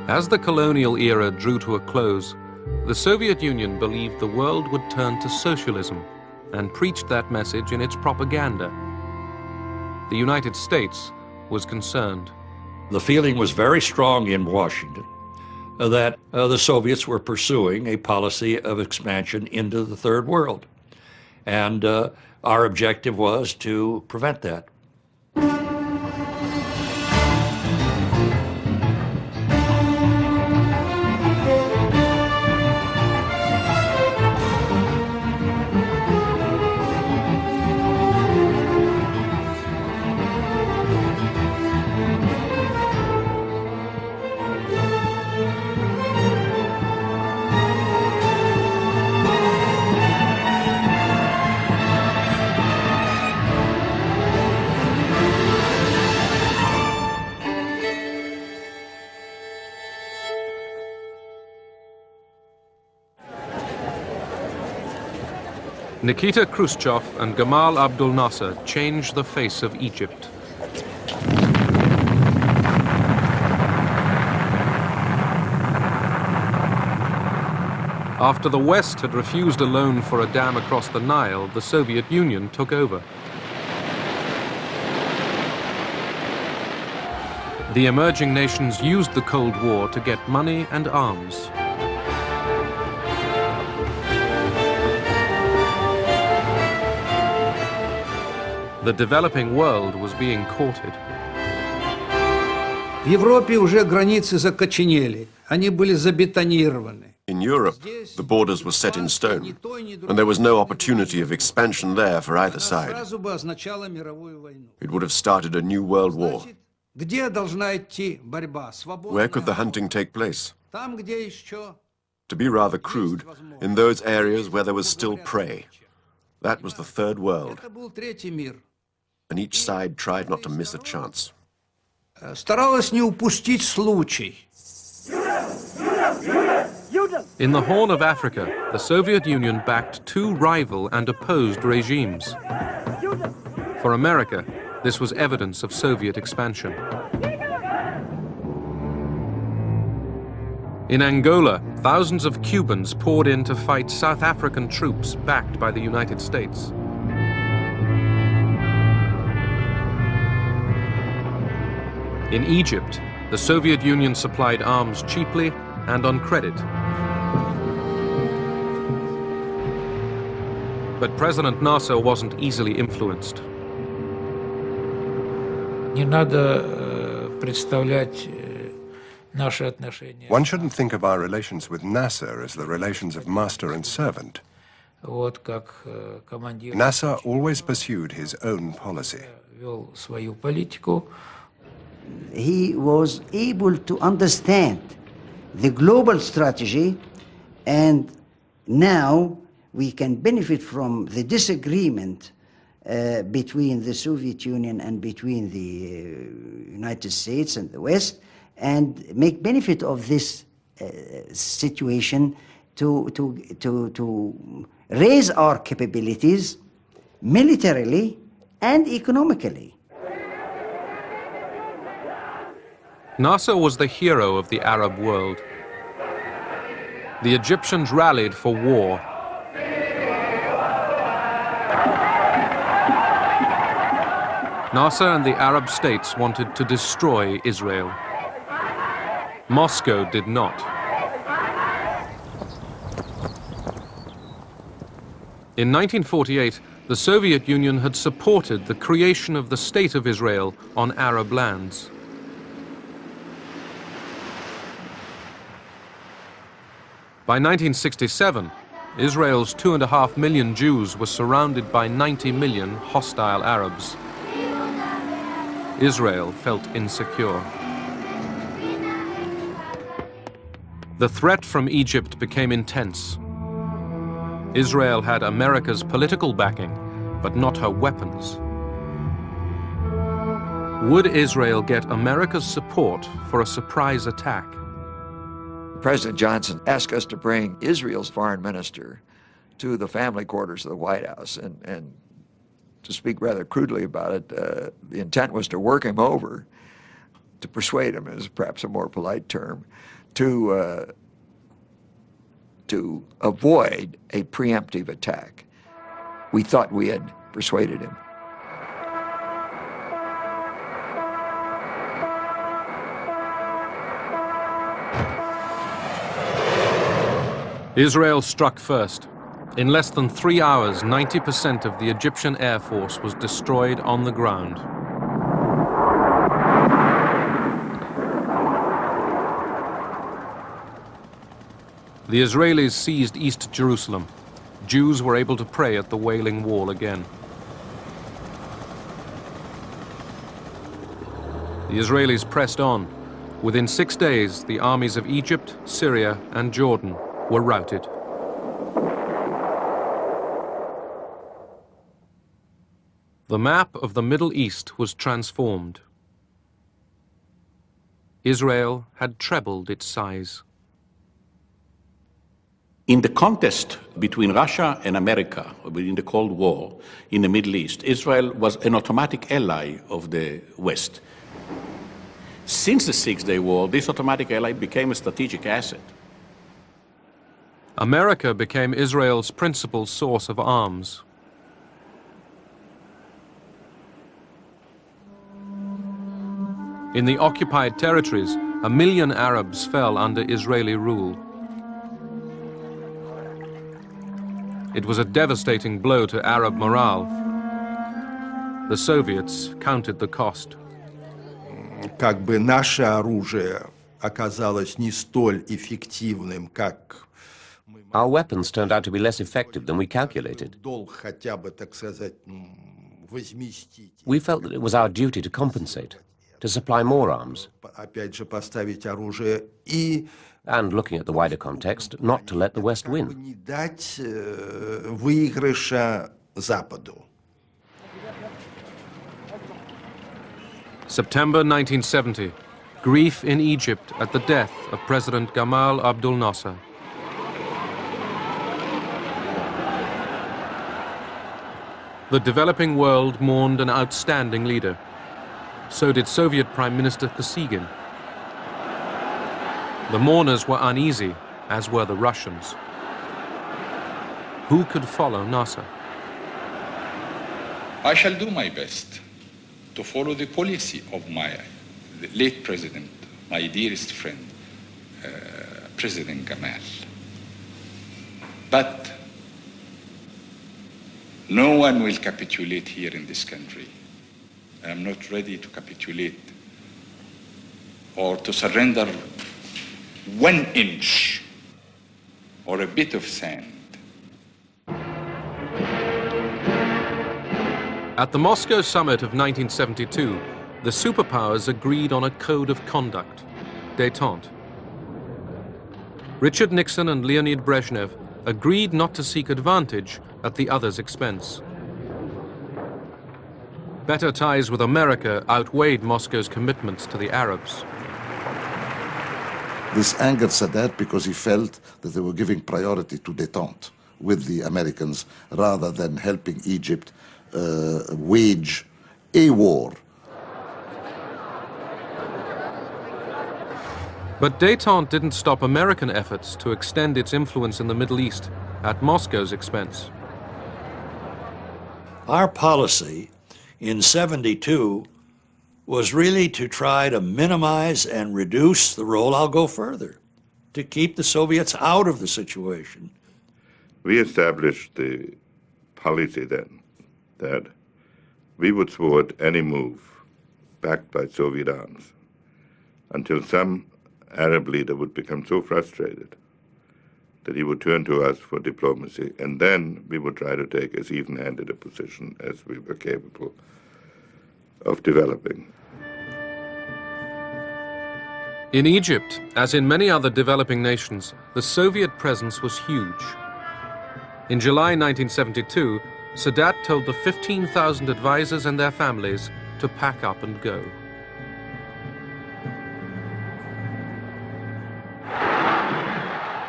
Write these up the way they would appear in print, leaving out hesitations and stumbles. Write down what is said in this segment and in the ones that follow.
As the colonial era drew to a close, the Soviet Union believed the world would turn to socialism and preached that message in its propaganda. The United States was concerned. The feeling was very strong in Washington that the Soviets were pursuing a policy of expansion into the Third World. And our objective was to prevent that. Nikita Khrushchev and Gamal Abdel Nasser changed the face of Egypt. After the West had refused a loan for a dam across the Nile, the Soviet Union took over. The emerging nations used the Cold War to get money and arms. The developing world was being courted. В Европе уже границы закоченели, они были забетонированы. In Europe, the borders were set in stone, and there was no opportunity of expansion there for either side. It would have started a new world war. Where could the hunting take place? To be rather crude, in those areas where there was still prey. That was the Third World. And each side tried not to miss a chance. Старалась не упустить случай. In the Horn of Africa, the Soviet Union backed two rival and opposed regimes. For America, this was evidence of Soviet expansion. In Angola, thousands of Cubans poured in to fight South African troops backed by the United States. In Egypt, the Soviet Union supplied arms cheaply and on credit. But President Nasser wasn't easily influenced. One shouldn't think of our relations with Nasser as the relations of master and servant. Nasser always pursued his own policy. He was able to understand the global strategy, and now we can benefit from the disagreement between the Soviet Union and between the United States and the West, and make benefit of this situation to raise our capabilities militarily and economically. Nasser was the hero of the Arab world. The Egyptians rallied for war. Nasser and the Arab states wanted to destroy Israel. Moscow did not. In 1948, the Soviet Union had supported the creation of the State of Israel on Arab lands. By 1967, Israel's 2.5 million Jews were surrounded by 90 million hostile Arabs. Israel felt insecure. The threat from Egypt became intense. Israel had America's political backing, but not her weapons. Would Israel get America's support for a surprise attack? President Johnson asked us to bring Israel's foreign minister to the family quarters of the White House, and to speak rather crudely about it, the intent was to work him over to persuade them is perhaps a more polite term, to avoid a preemptive attack. We thought we had persuaded him. Israel struck first. In less than 3 hours, 90% of the Egyptian Air Force was destroyed on the ground. The Israelis seized East Jerusalem. Jews were able to pray at the Wailing Wall again. The Israelis pressed on. Within 6 days, the armies of Egypt, Syria, and Jordan were routed. The map of the Middle East was transformed. Israel had trebled its size. In the contest between Russia and America, within the Cold War in the Middle East, Israel was an automatic ally of the West. Since the Six-Day War, this automatic ally became a strategic asset. America became Israel's principal source of arms. In the occupied territories, 1 million Arabs fell under Israeli rule. It was a devastating blow to Arab morale. The Soviets counted the cost. Как бы наше оружие оказалось не столь эффективным, как Our weapons turned out to be less effective than we calculated. хотя бы, так сказать, возместить. We felt that it was our duty to compensate, to supply more arms, Опять же, поставить оружие и and looking at the wider context, not to let the West win. не дать выигрыша Западу. September 1970. Grief in Egypt at the death of President Gamal Abdel Nasser. The developing world mourned an outstanding leader. So did Soviet Prime Minister Kosygin. The mourners were uneasy, as were the Russians. Who could follow Nasser? I shall do my best to follow the policy of the late president, my dearest friend, President Gamal. But no one will capitulate here in this country. I am not ready to capitulate or to surrender 1 inch or a bit of sand. At the Moscow summit of 1972, the superpowers agreed on a code of conduct, détente. Richard Nixon and Leonid Brezhnev agreed not to seek advantage at the other's expense. Better ties with America outweighed Moscow's commitments to the Arabs. This angered Sadat because he felt that they were giving priority to détente with the Americans rather than helping Egypt wage a war. But détente didn't stop American efforts to extend its influence in the Middle East at Moscow's expense. Our policy in '72 was really to try to minimize and reduce the role. I'll go further, to keep the Soviets out of the situation. We established the policy then that we would thwart any move backed by Soviet arms until some Arab leader would become so frustrated that he would turn to us for diplomacy, and then we would try to take as even-handed a position as we were capable of developing. In Egypt, as in many other developing nations, the Soviet presence was huge. In July 1972, Sadat told the 15,000 advisors and their families to pack up and go.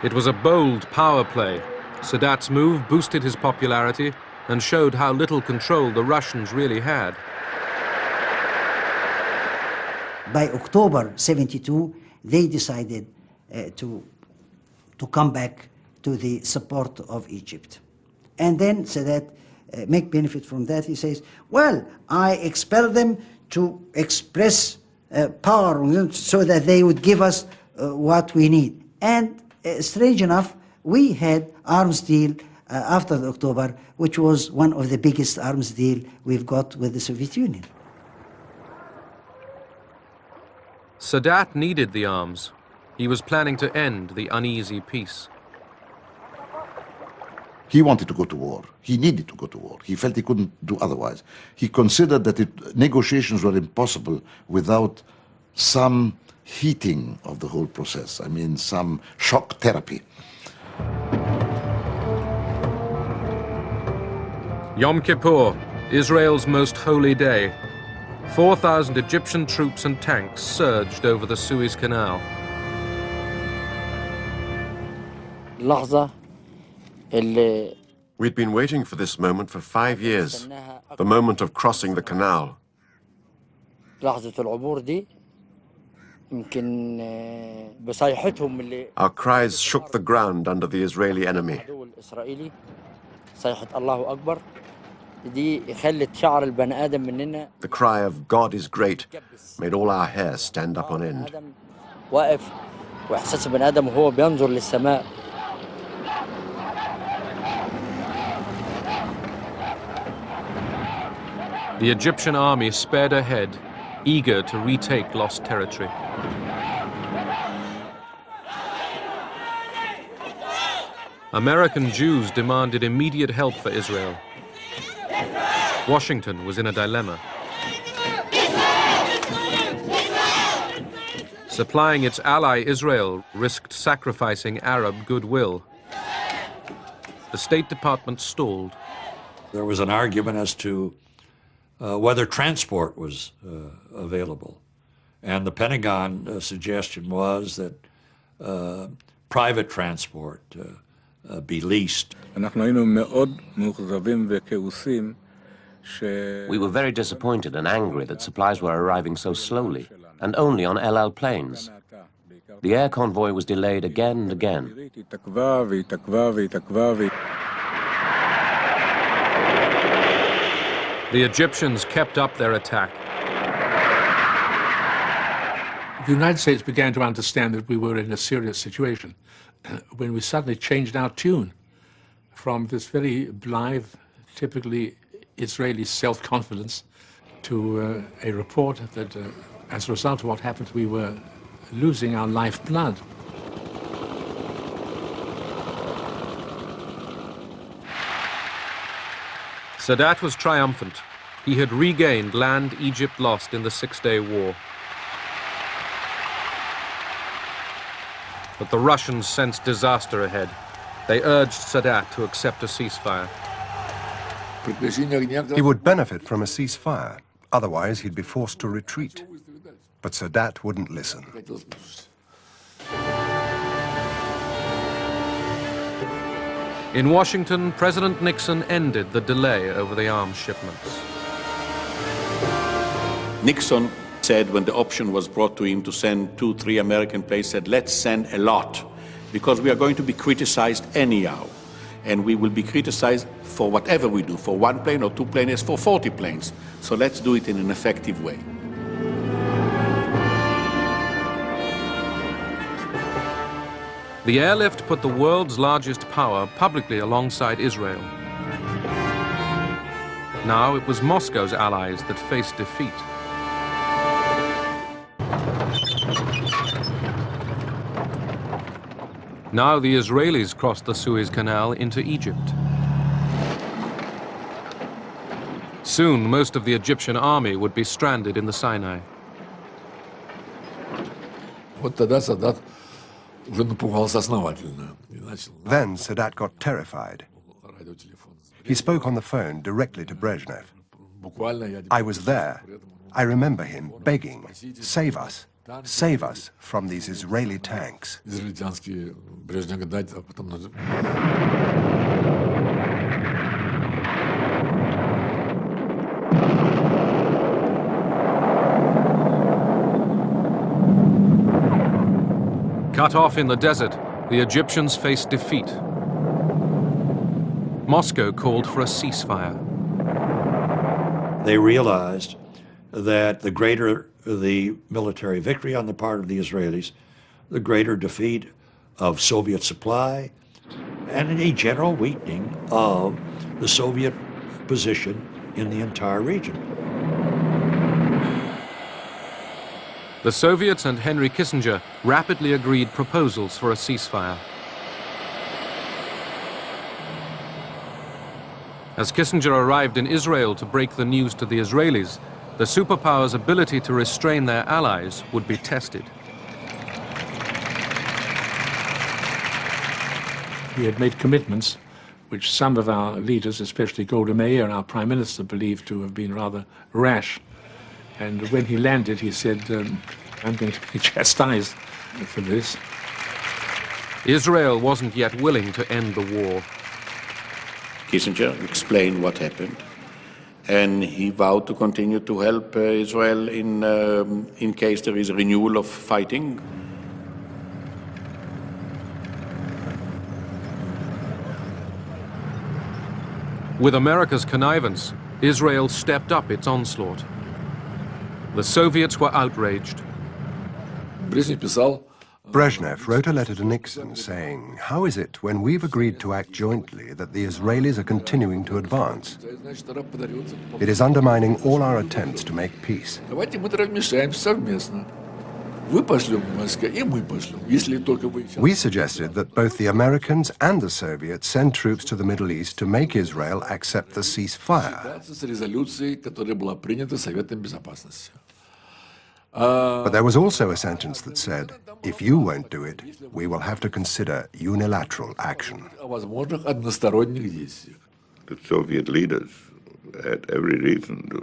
It was a bold power play. Sadat's move boosted his popularity and showed how little control the Russians really had. by October 72, they decided to come back to the support of Egypt. And then Sadat make benefit from that. He says, well, I expel them to express power so that they would give us what we need. And strange enough, we had arms deal after the October, which was one of the biggest arms deal we've got with the Soviet Union. Sadat needed the arms. He was planning to end the uneasy peace. He wanted to go to war. He needed to go to war. He felt he couldn't do otherwise. He considered that negotiations were impossible without some heating of the whole process. I mean, some shock therapy. Yom Kippur, Israel's most holy day. 4,000 Egyptian troops and tanks surged over the Suez Canal. We'd been waiting for this moment for 5 years, the moment of crossing the canal. Our cries shook the ground under the Israeli enemy. The cry of God is great made all our hair stand up on end. The Egyptian army sped ahead, eager to retake lost territory. American Jews demanded immediate help for Israel. Washington was in a dilemma. Supplying its ally Israel risked sacrificing Arab goodwill. The State Department stalled. There was an argument as to whether transport was available. And the Pentagon suggestion was that private transport be leased. We were very disappointed and angry that supplies were arriving so slowly and only on El Al planes. The air convoy was delayed again and again. The Egyptians kept up their attack. The United States began to understand that we were in a serious situation when we suddenly changed our tune from this very blithe, typically Israeli self-confidence to a report that as a result of what happened, we were losing our lifeblood. Sadat was triumphant. He had regained land Egypt lost in the Six-Day War. But the Russians sensed disaster ahead. They urged Sadat to accept a ceasefire. He would benefit from a ceasefire. Otherwise, he'd be forced to retreat. But Sadat wouldn't listen. In Washington, President Nixon ended the delay over the arms shipments. Nixon said when the option was brought to him to send 2-3 American planes, said, let's send a lot, because we are going to be criticized anyhow. And we will be criticized for whatever we do, for 1 plane or 2 planes, for 40 planes. So let's do it in an effective way. The airlift put the world's largest power publicly alongside Israel. Now it was Moscow's allies that faced defeat. Now the Israelis crossed the Suez Canal into Egypt. Soon, most of the Egyptian army would be stranded in the Sinai. Then Sadat got terrified. He spoke on the phone directly to Brezhnev. I was there. I remember him begging, save us from these Israeli tanks. Cut off in the desert, the Egyptians faced defeat. Moscow called for a ceasefire. They realized that the greater the military victory on the part of the Israelis, the greater defeat of Soviet supply, and a general weakening of the Soviet position in the entire region. The Soviets and Henry Kissinger rapidly agreed proposals for a ceasefire. As Kissinger arrived in Israel to break the news to the Israelis, the superpowers' ability to restrain their allies would be tested. He had made commitments which some of our leaders, especially Golda Meir and our Prime Minister, believed to have been rather rash. And when he landed, he said, I'm going to be chastised for this. Israel wasn't yet willing to end the war. Kissinger explained what happened, and he vowed to continue to help Israel in case there is a renewal of fighting. With America's connivance, Israel stepped up its onslaught. The Soviets were outraged. Brezhnev wrote a letter to Nixon saying, "How is it, when we've agreed to act jointly, that the Israelis are continuing to advance? It is undermining all our attempts to make peace. We suggested that both the Americans and the Soviets send troops to the Middle East to make Israel accept the ceasefire. But there was also a sentence that said, if you won't do it, we will have to consider unilateral action." The Soviet leaders had every reason to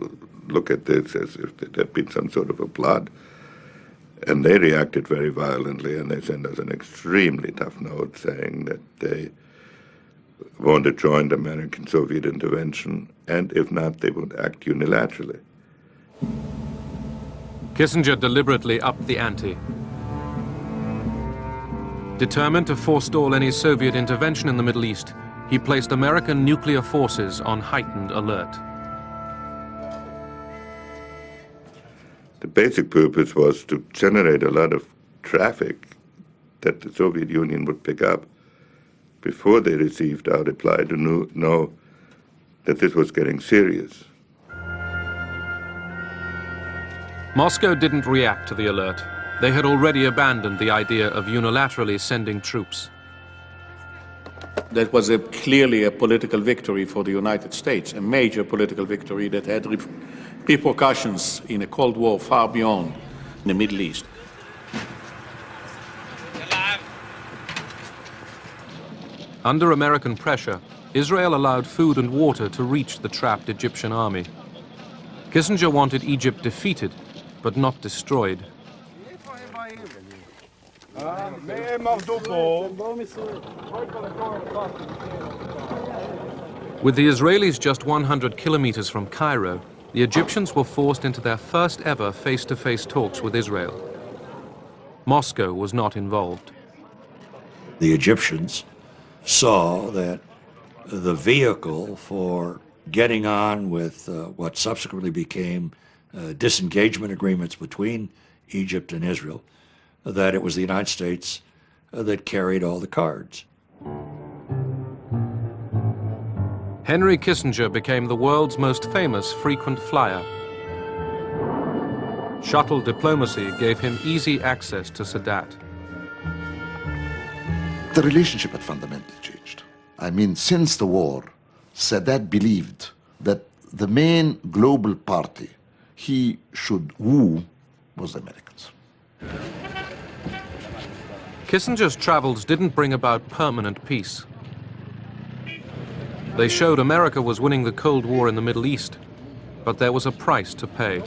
look at this as if there had been some sort of a plot. And they reacted very violently, and they sent us an extremely tough note saying that they want to join the American-Soviet intervention, and if not, they would act unilaterally. Kissinger deliberately upped the ante. Determined to forestall any Soviet intervention in the Middle East, he placed American nuclear forces on heightened alert. The basic purpose was to generate a lot of traffic that the Soviet Union would pick up before they received our reply to know that this was getting serious. Moscow didn't react to the alert. They had already abandoned the idea of unilaterally sending troops. That was clearly a political victory for the United States, a major political victory that had repercussions in a Cold War far beyond the Middle East. Under American pressure, Israel allowed food and water to reach the trapped Egyptian army. Kissinger wanted Egypt defeated, but not destroyed. With the Israelis just 100 kilometers from Cairo, the Egyptians were forced into their first ever face-to-face talks with Israel. Moscow was not involved. The Egyptians saw that the vehicle for getting on with what subsequently became disengagement agreements between Egypt and Israel, that it was the United States that carried all the cards. Henry Kissinger became the world's most famous frequent flyer. Shuttle diplomacy gave him easy access to Sadat. The relationship had fundamentally changed. I mean, since the war, Sadat believed that the main global party he should woo was the Americans. Kissinger's travels didn't bring about permanent peace. They showed America was winning the Cold War in the Middle East, but there was a price to pay.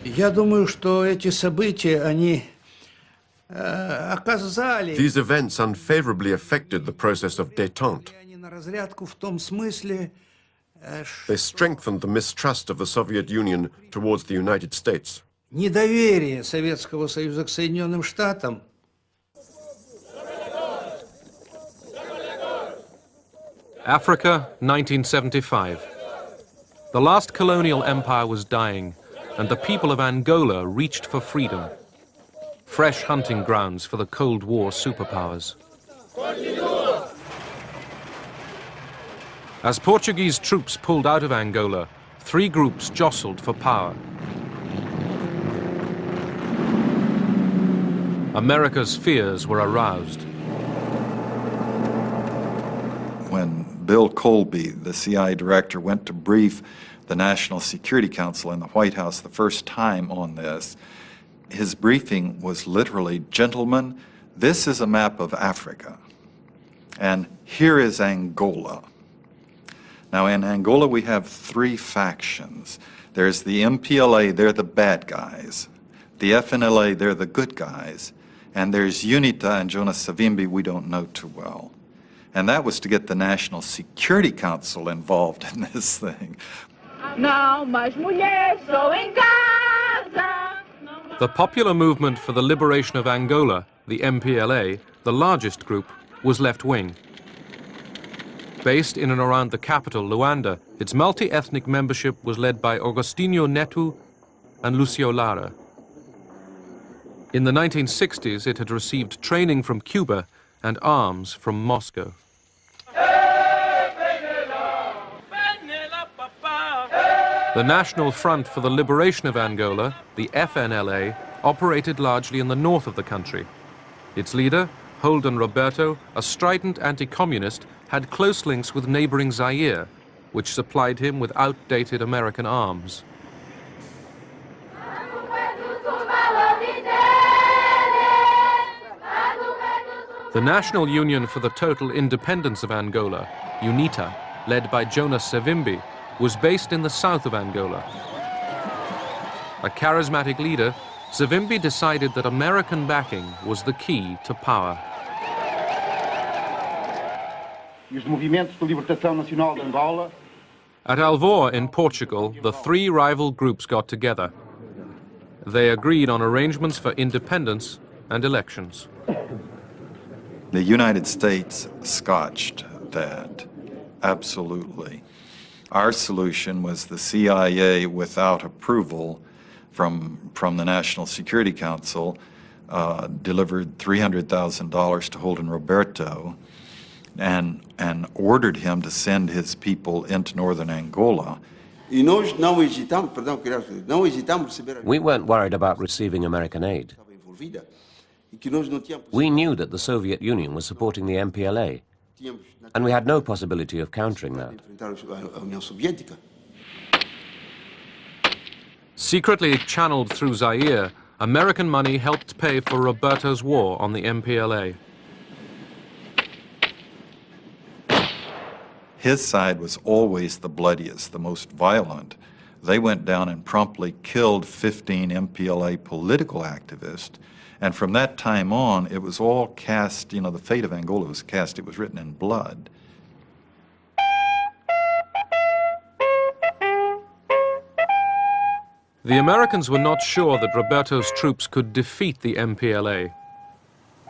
Я думаю, что эти события, они оказали... These events unfavorably affected the process of détente. на разрядку в том смысле, They strengthened the mistrust of the Soviet Union towards the United States. недоверие Советского Союза к Соединенным Штатам Africa, 1975. The last colonial empire was dying, and the people of Angola reached for freedom. Fresh hunting grounds for the Cold War superpowers. As Portuguese troops pulled out of Angola, three groups jostled for power. America's fears were aroused. When Bill Colby, the CIA director, went to brief the National Security Council in the White House the first time on this, his briefing was literally, "Gentlemen, this is a map of Africa, and here is Angola." Now, in Angola, we have three factions. There's the MPLA, they're the bad guys. The FNLA, they're the good guys. And there's UNITA and Jonas Savimbi we don't know too well. And that was to get the National Security Council involved in this thing. The Popular Movement for the Liberation of Angola, the MPLA, the largest group, was left-wing. Based in and around the capital, Luanda, its multi-ethnic membership was led by Agostinho Neto and Lucio Lara. In the 1960s, it had received training from Cuba and arms from Moscow. The National Front for the Liberation of Angola, the FNLA, operated largely in the north of the country. Its leader, Holden Roberto, a strident anti-communist, had close links with neighboring Zaire, which supplied him with outdated American arms. The National Union for the Total Independence of Angola, UNITA, led by Jonas Savimbi, was based in the south of Angola. A charismatic leader, Savimbi decided that American backing was the key to power. Os movimentos de libertação nacional de Angola. At Alvor in Portugal, the three rival groups got together. They agreed on arrangements for independence and elections. The United States scotched that, absolutely. Our solution was the CIA, without approval from the National Security Council, delivered $300,000 to Holden Roberto and ordered him to send his people into northern Angola. We weren't worried about receiving American aid. We knew that the Soviet Union was supporting the MPLA, and we had no possibility of countering that. Secretly channeled through Zaire, American money helped pay for Roberto's war on the MPLA. His side was always the bloodiest, the most violent. They went down and promptly killed 15 MPLA political activists. And from that time on, it was all cast, you know, the fate of Angola was cast, it was written in blood. The Americans were not sure that Roberto's troops could defeat the MPLA.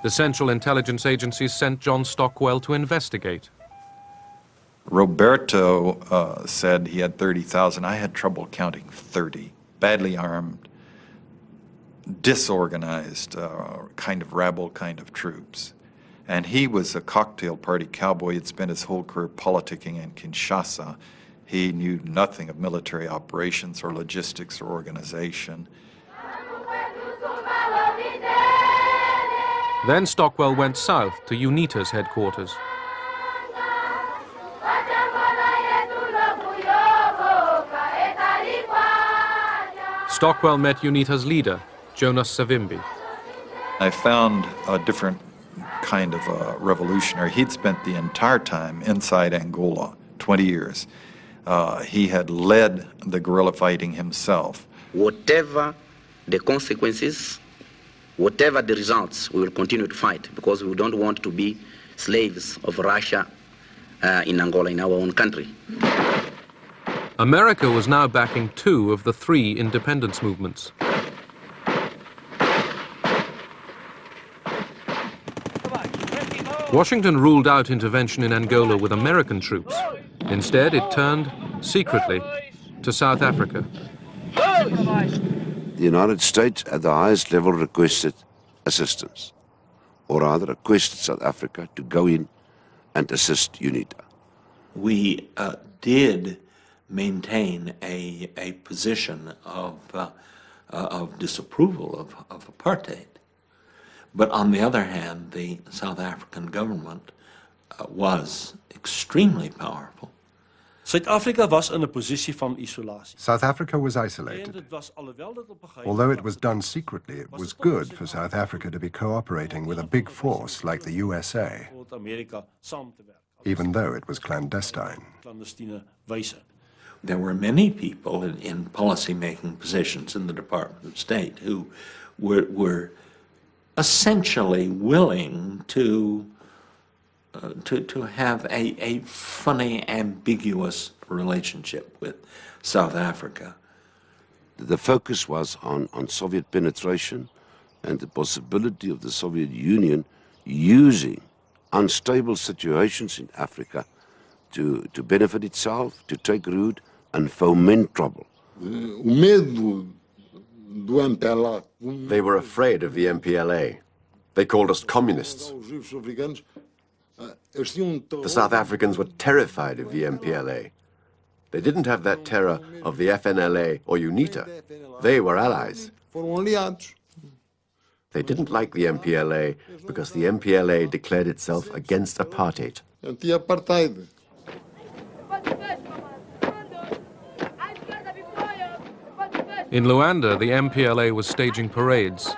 The Central Intelligence Agency sent John Stockwell to investigate. Roberto said he had 30,000. I had trouble counting 30. Badly armed, disorganized, kind of rabble kind of troops. And he was a cocktail party cowboy. He'd spent his whole career politicking in Kinshasa. He knew nothing of military operations or logistics or organization. Then Stockwell went south to UNITA's headquarters. Stockwell met UNITA's leader, Jonas Savimbi. I found a different kind of a revolutionary. He'd spent the entire time inside Angola, 20 years. He had led the guerrilla fighting himself. Whatever the consequences, whatever the results, we will continue to fight because we don't want to be slaves of Russia in Angola, in our own country. America was now backing two of the three independence movements. Washington ruled out intervention in Angola with American troops. Instead, it turned, secretly, to South Africa. The United States at the highest level requested assistance, or rather requested South Africa to go in and assist UNITA. We did maintain a position of disapproval of apartheid. But on the other hand, the South African government was extremely powerful. Suid-Afrika was in 'n posisie van isolasie. South Africa was isolated. Although it was done secretly, it was good for South Africa to be cooperating with a big force like the USA, even though it was clandestine. There were many people in policy-making positions in the Department of State who were essentially willing to have a funny, ambiguous relationship with South Africa. The focus was on Soviet penetration and the possibility of the Soviet Union using unstable situations in Africa to benefit itself, to take root and foment trouble. They were afraid of the MPLA. They called us communists. The South Africans were terrified of the MPLA. They didn't have that terror of the FNLA or UNITA. They were allies. They didn't like the MPLA because the MPLA declared itself against apartheid. In Luanda, the MPLA was staging parades.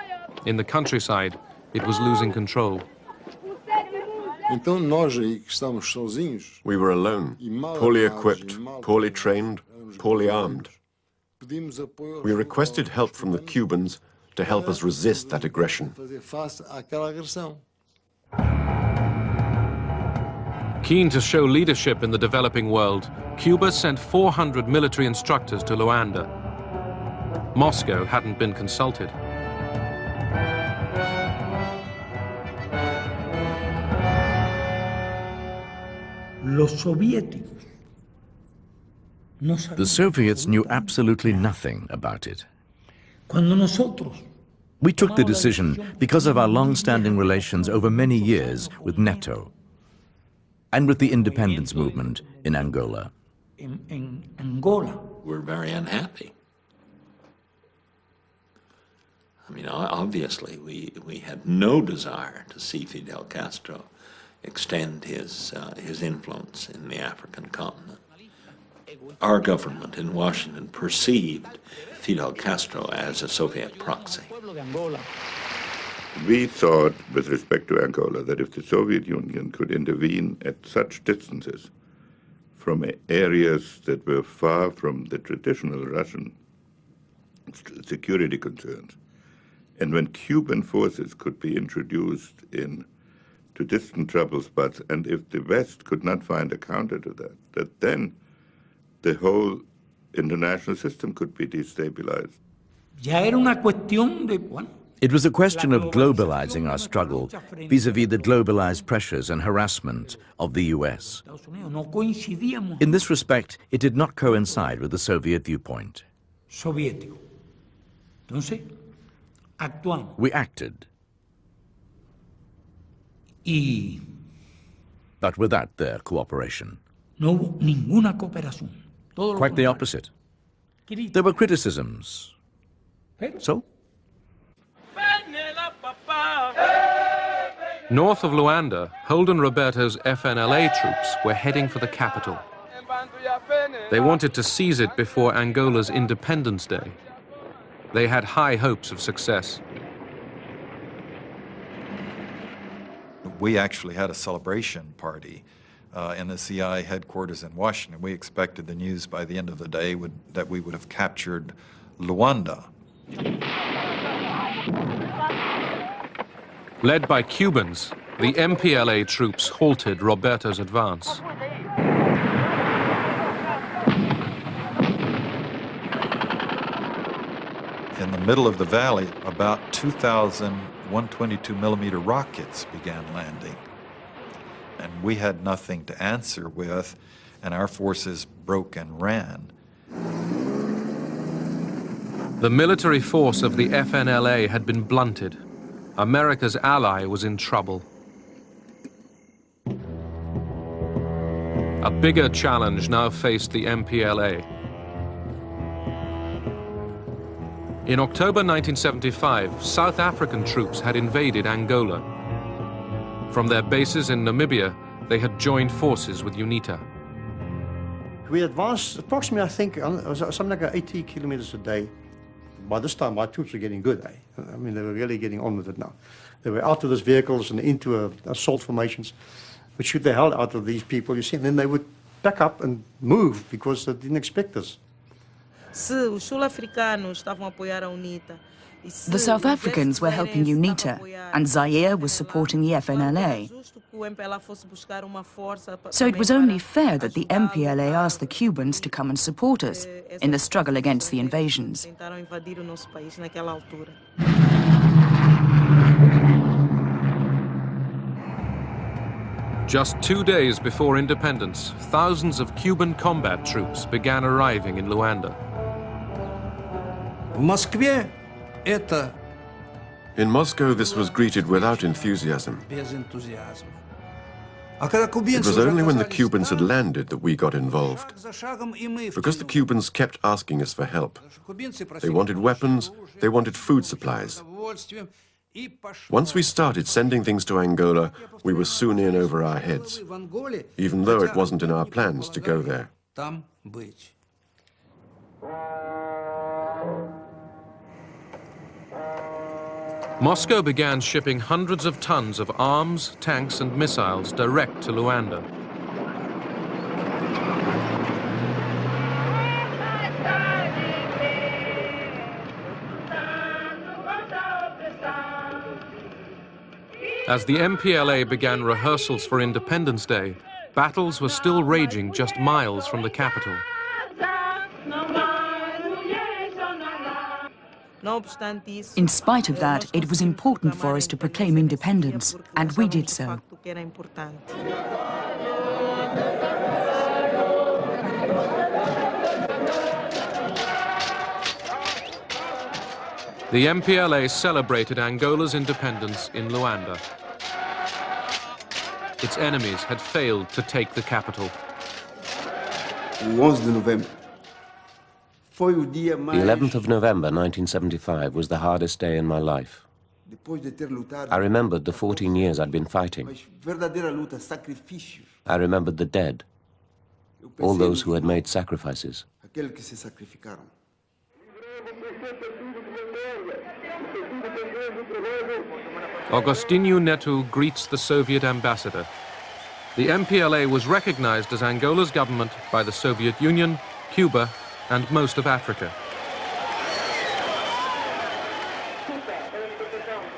In the countryside, it was losing control. We were alone, poorly equipped, poorly trained, poorly armed. We requested help from the Cubans to help us resist that aggression. Keen to show leadership in the developing world, Cuba sent 400 military instructors to Luanda. Moscow hadn't been consulted. The Soviets knew absolutely nothing about it. We took the decision because of our long-standing relations over many years with NATO and with the independence movement in Angola. We're very unhappy. I mean, obviously, we had no desire to see Fidel Castro extend his influence in the African continent. Our government in Washington perceived Fidel Castro as a Soviet proxy. We thought, with respect to Angola, that if the Soviet Union could intervene at such distances from areas that were far from the traditional Russian security concerns, and when Cuban forces could be introduced to distant trouble spots, and if the West could not find a counter to that then the whole international system could be destabilized. It was a question of globalizing our struggle vis-à-vis the globalized pressures and harassment of the US. In this respect, it did not coincide with the Soviet viewpoint. We acted, but without their cooperation. Quite the opposite. There were criticisms. So? North of Luanda, Holden Roberto's FNLA troops were heading for the capital. They wanted to seize it before Angola's Independence Day. They had high hopes of success. We actually had a celebration party in the CI headquarters in Washington. We expected the news by the end of the day that we would have captured Luanda. Led by Cubans, the MPLA troops halted Roberto's advance. In the middle of the valley, about 2,000 122mm rockets began landing. and we had nothing to answer with, and our forces broke and ran. The military force of the FNLA had been blunted. America's ally was in trouble. A bigger challenge now faced the MPLA. In October 1975, South African troops had invaded Angola. From their bases in Namibia, they had joined forces with UNITA. We advanced approximately, I think, something like 80 kilometers a day. By this time, my troops were getting good. I mean, they were really getting on with it now. They were out of those vehicles and into assault formations, would shoot the hell out of these people, you see, and then they would back up and move because they didn't expect us. The South Africans were helping UNITA, and Zaire was supporting the FNLA. So it was only fair that the MPLA asked the Cubans to come and support us in the struggle against the invasions. Just 2 days before independence, thousands of Cuban combat troops began arriving in Luanda. In Moscow, this was greeted without enthusiasm. It was only when the Cubans had landed that we got involved. Because the Cubans kept asking us for help. They wanted weapons, they wanted food supplies. Once we started sending things to Angola, we were soon in over our heads, even though it wasn't in our plans to go there. Moscow began shipping hundreds of tons of arms, tanks and missiles direct to Luanda. As the MPLA began rehearsals for Independence Day, battles were still raging just miles from the capital. In spite of that, it was important for us to proclaim independence, and we did so. The MPLA celebrated Angola's independence in Luanda. Its enemies had failed to take the capital. The 11th of November 1975 was the hardest day in my life. I remembered the 14 years I'd been fighting. I remembered the dead, all those who had made sacrifices. Agostinho Neto greets the Soviet ambassador. The MPLA was recognized as Angola's government by the Soviet Union, Cuba, and most of Africa.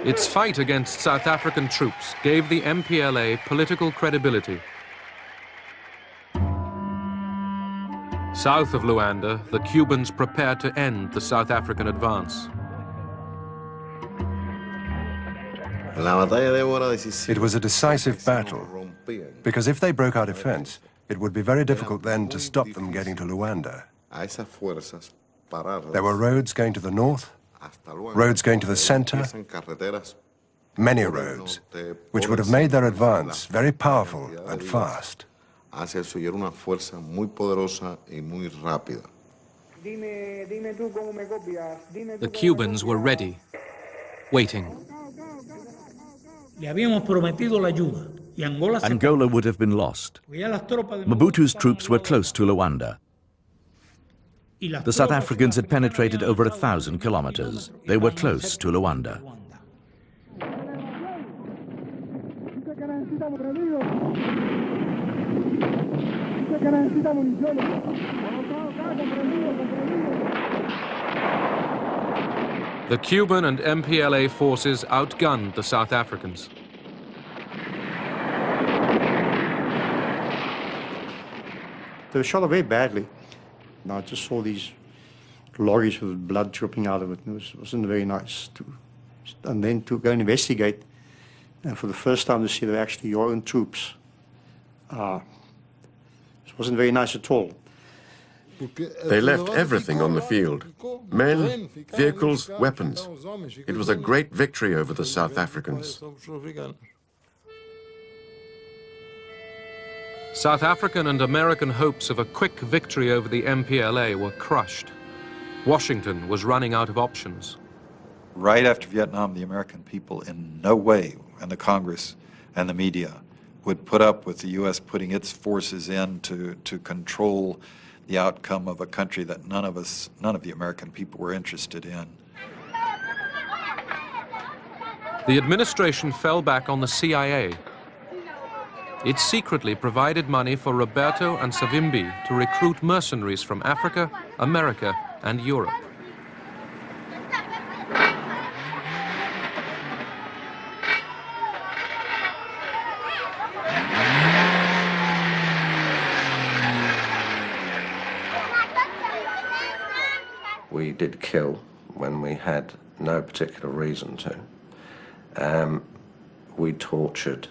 Its fight against South African troops gave the MPLA political credibility. South of Luanda, the Cubans prepared to end the South African advance. It was a decisive battle, because if they broke our defense, it would be very difficult then to stop them getting to Luanda. There were roads going to the north, roads going to the center, many roads, which would have made their advance very powerful and fast. The Cubans were ready, waiting. Angola would have been lost. Mobutu's troops were close to Luanda. The South Africans had penetrated over 1,000 kilometers. They were close to Luanda. The Cuban and MPLA forces outgunned the South Africans. They were shot very badly. Now, I just saw these lorries with blood dripping out of it. It wasn't very nice. And then to go and investigate, and for the first time to see they're actually your own troops It wasn't very nice at all. They left everything on the field. Men, vehicles, weapons. It was a great victory over the South Africans. South African and American hopes of a quick victory over the MPLA were crushed. Washington was running out of options. Right after Vietnam, the American people in no way, and the Congress and the media, would put up with the U.S. putting its forces in to control the outcome of a country that none of the American people were interested in. The administration fell back on the CIA. It secretly provided money for Roberto and Savimbi to recruit mercenaries from Africa, America, and Europe. We did kill when we had no particular reason to. We tortured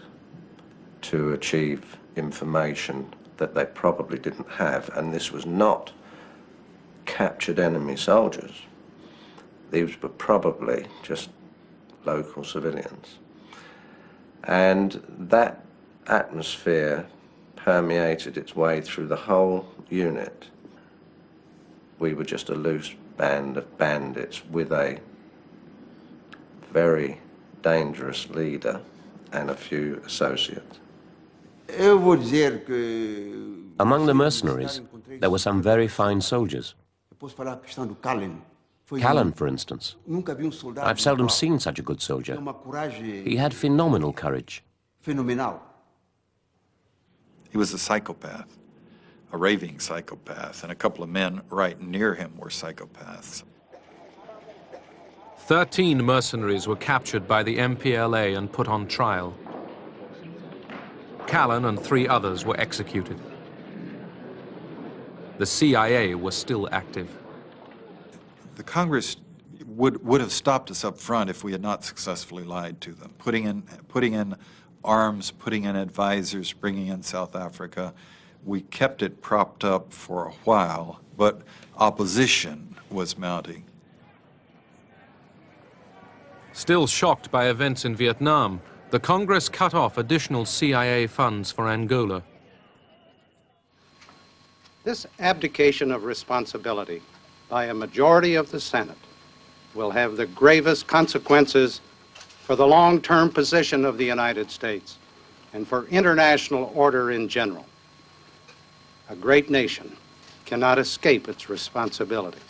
to achieve information that they probably didn't have, and this was not captured enemy soldiers. These were probably just local civilians. And that atmosphere permeated its way through the whole unit. We were just a loose band of bandits with a very dangerous leader and a few associates. Among the mercenaries, there were some very fine soldiers. Callan, for instance. I've seldom seen such a good soldier. He had phenomenal courage. He was a psychopath, a raving psychopath, and a couple of men right near him were psychopaths. 13 mercenaries were captured by the MPLA and put on trial. Callan and 3 others were executed. The CIA was still active. The Congress would have stopped us up front if we had not successfully lied to them, putting in arms, putting in advisors, bringing in South Africa. We kept it propped up for a while, but opposition was mounting. Still shocked by events in Vietnam, the Congress cut off additional CIA funds for Angola. This abdication of responsibility by a majority of the Senate will have the gravest consequences for the long-term position of the United States and for international order in general. A great nation cannot escape its responsibilities.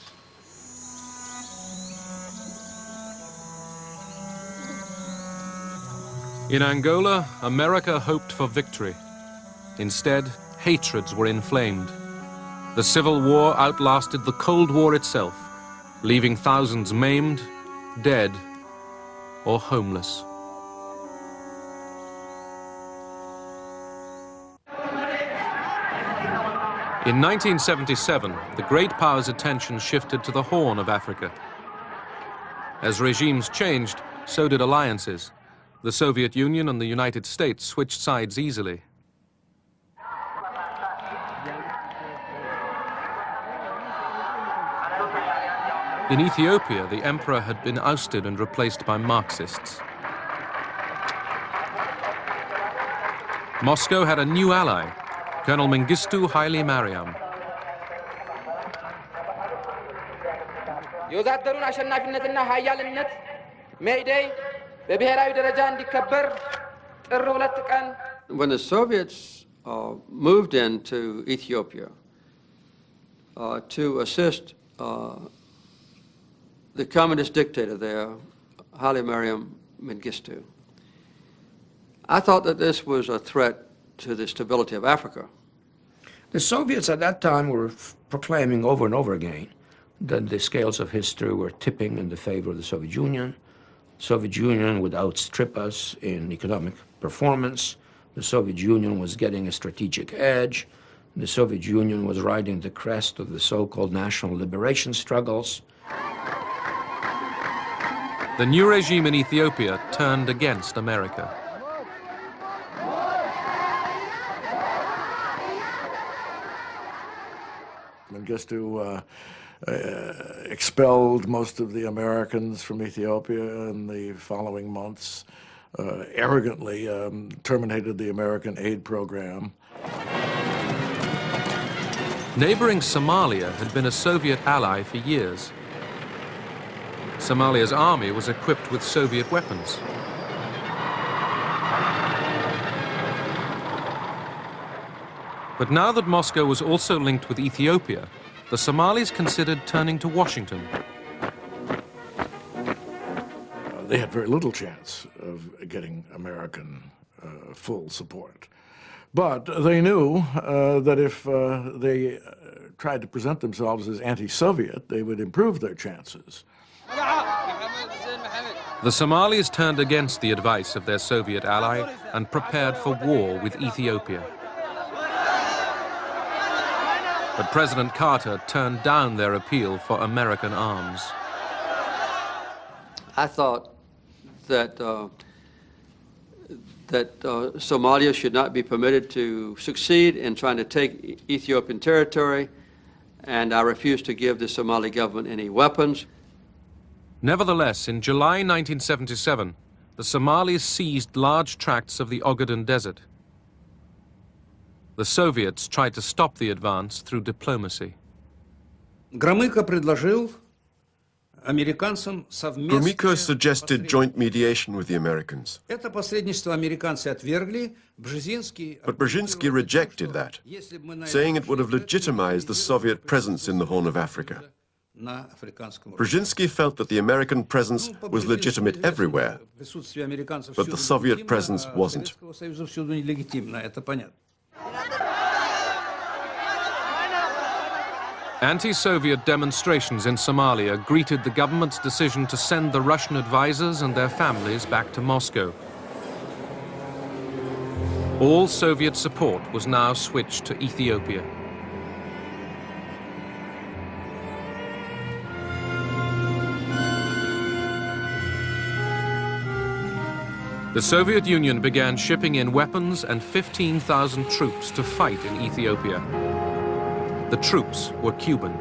In Angola, America hoped for victory. Instead, hatreds were inflamed. The Civil War outlasted the Cold War itself, leaving thousands maimed, dead, or homeless. In 1977, the great powers' attention shifted to the Horn of Africa. As regimes changed, so did alliances. The Soviet Union and the United States switched sides easily. In Ethiopia, the emperor had been ousted and replaced by Marxists. Moscow had a new ally, Colonel Mengistu Haile Mariam. የወዛደሩን አሸናፊነትና ኃያልነት ሜይዴይ በብሔራዊ ደረጃ እንዲከበር ጥር 2 ቀን When the Soviets moved into Ethiopia to assist the communist dictator there, Haile Mariam Mengistu, I thought that this was a threat to the stability of Africa. The Soviets at that time were proclaiming over and over again that the scales of history were tipping in the favor of the Soviet Union. The Soviet Union would outstrip us in economic performance. The Soviet Union was getting a strategic edge. The Soviet Union was riding the crest of the so-called national liberation struggles. The new regime in Ethiopia turned against America. Mengistu expelled most of the Americans from Ethiopia in the following months, arrogantly terminated the American aid program. Neighboring Somalia had been a Soviet ally for years. Somalia's army was equipped with Soviet weapons. But now that Moscow was also linked with Ethiopia, the Somalis considered turning to Washington. They had very little chance of getting American full support. But they knew that if they tried to present themselves as anti-Soviet, they would improve their chances. The Somalis turned against the advice of their Soviet ally and prepared for war with Ethiopia. But President Carter turned down their appeal for American arms. I thought that Somalia should not be permitted to succeed in trying to take Ethiopian territory, and I refused to give the Somali government any weapons. Nevertheless, in July 1977, the Somalis seized large tracts of the Ogaden Desert. The Soviets tried to stop the advance through diplomacy. Gromyko suggested joint mediation with the Americans. But Brzezinski rejected that, saying it would have legitimized the Soviet presence in the Horn of Africa. Brzezinski felt that the American presence was legitimate everywhere, but the Soviet presence wasn't. Anti-Soviet demonstrations in Somalia greeted the government's decision to send the Russian advisors and their families back to Moscow. All Soviet support was now switched to Ethiopia. The Soviet Union began shipping in weapons and 15,000 troops to fight in Ethiopia. The troops were Cuban.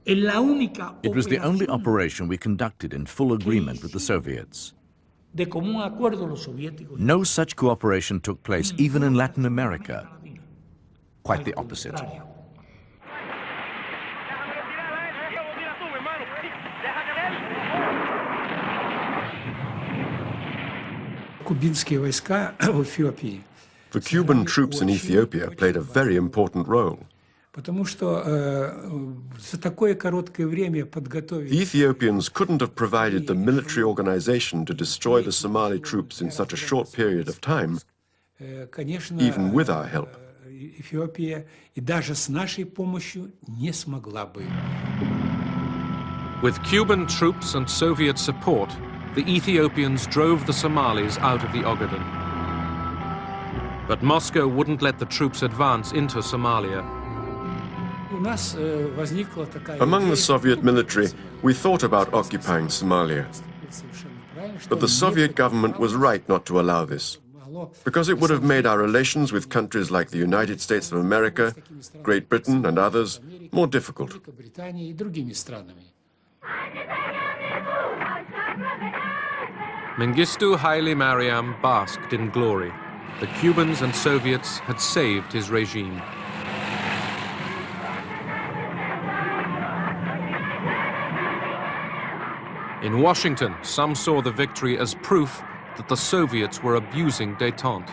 It was the only operation we conducted in full agreement with the Soviets. No such cooperation took place even in Latin America. Quite the opposite. The Cuban troops in Ethiopia played a very important role. The Ethiopians couldn't have provided the military organization to destroy the Somali troops in such a short period of time, even with our help. With Cuban troops and Soviet support, the Ethiopians drove the Somalis out of the Ogaden. But Moscow wouldn't let the troops advance into Somalia. Among the Soviet military, we thought about occupying Somalia. But the Soviet government was right not to allow this, because it would have made our relations with countries like the United States of America, Great Britain and others more difficult. Mengistu Haile Mariam basked in glory. The Cubans and Soviets had saved his regime. In Washington, some saw the victory as proof that the Soviets were abusing détente.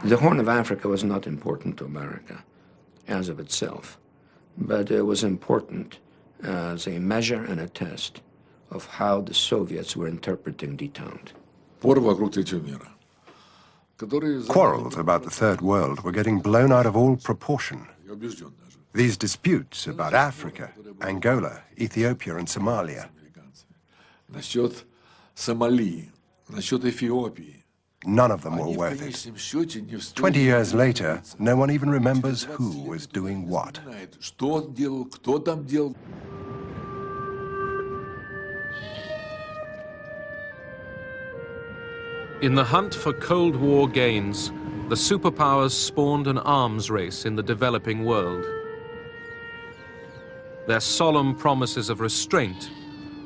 The Horn of Africa was not important to America as of itself, but it was important as a measure and a test of how the Soviets were interpreting détente. Quarrels about the Third World were getting blown out of all proportion. These disputes about Africa, Angola, Ethiopia and Somalia. None of them were worth it. 20 years later, no one even remembers who was doing what. In the hunt for Cold War gains, the superpowers spawned an arms race in the developing world. Their solemn promises of restraint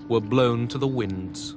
were blown to the winds.